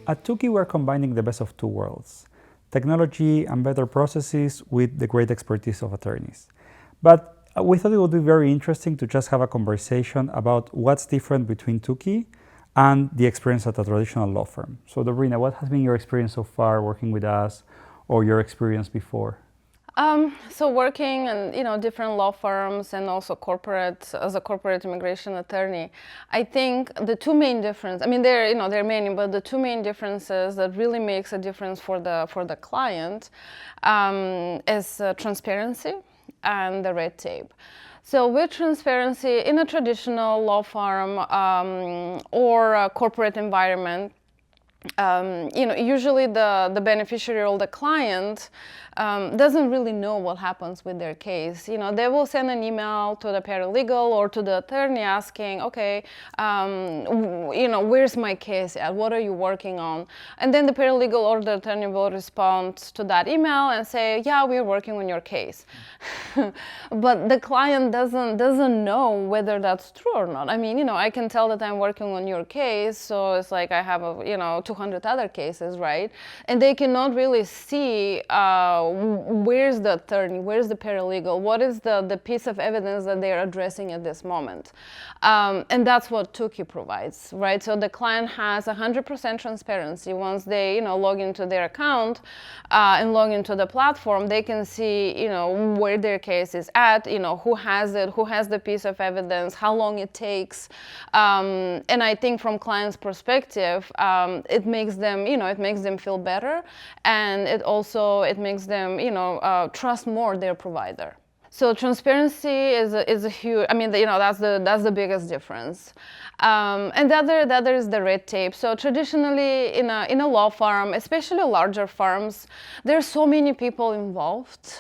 at Tukki, we're combining the best of two worlds, technology and better processes with the great expertise of attorneys. But we thought it would be very interesting to just have a conversation about what's different between Tukki and the experience at a traditional law firm. So Dobrina, what has been your experience so far working with us, or your experience before? So working in different law firms and also as a corporate immigration attorney, I think the two main differences, there are many, but the two main differences that really makes a difference for the client is transparency and the red tape. So with transparency in a traditional law firm or a corporate environment, usually the beneficiary or the client doesn't really know what happens with their case. They will send an email to the paralegal or to the attorney asking, okay, where's my case at? What are you working on? And then the paralegal or the attorney will respond to that email and say, yeah, we're working on your case. But the client doesn't know whether that's true or not. I can tell that I'm working on your case, so it's like I have 200 other cases, right? And they cannot really see where's the attorney, where's the paralegal, what is the piece of evidence that they're addressing at this moment. And that's what Tukki provides, right? So the client has 100% transparency. Once they log into their account and log into the platform, they can see where their case is at, who has it, who has the piece of evidence, how long it takes. And I think from client's perspective, it makes them feel better, and it makes them trust more their provider. So transparency is a huge. That's the biggest difference. And the other is the red tape. So traditionally in a law firm, especially larger firms, there's so many people involved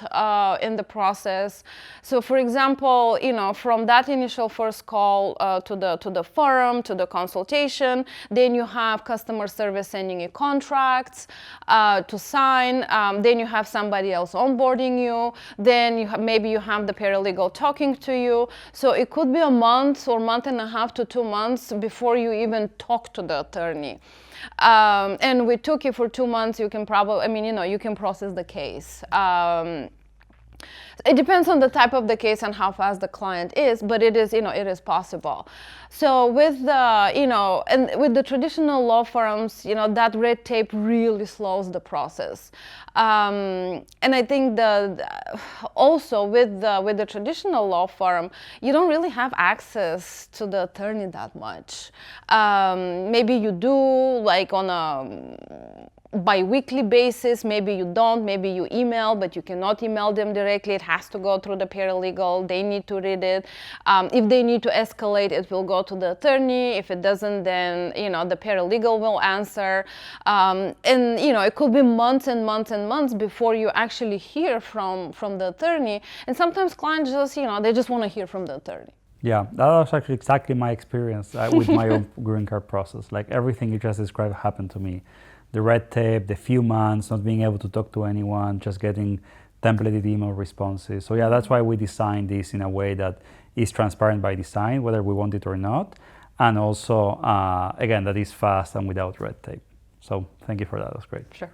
in the process. So for example, from that initial first call to the firm, to the consultation, then you have customer service sending you contracts to sign. Then you have somebody else onboarding you. Then maybe you have the paralegal talking to you. So it could be a month or month and a half to 2 months before you even talk to the attorney. And with Tukki for 2 months, you can probably, you can process the case. It depends on the type of the case and how fast the client is, but it is possible. So with the traditional law firms, that red tape really slows the process. And I think also with the traditional law firm, you don't really have access to the attorney that much. Maybe you do, like on a bi-weekly basis, maybe you don't, maybe you email, but you cannot email them directly. It has to go through the paralegal. They need to read it. If they need to escalate, it will go to the attorney. If it doesn't, then the paralegal will answer. And it could be months and months and months before you actually hear from the attorney. And sometimes clients just they just want to hear from the attorney. Yeah, that was actually exactly my experience with my own green card process. Like everything you just described happened to me. The red tape, the few months, not being able to talk to anyone, just getting templated email responses. So yeah, that's why we designed this in a way that is transparent by design, whether we want it or not. And also, again, that is fast and without red tape. So thank you for that, that's great. Sure.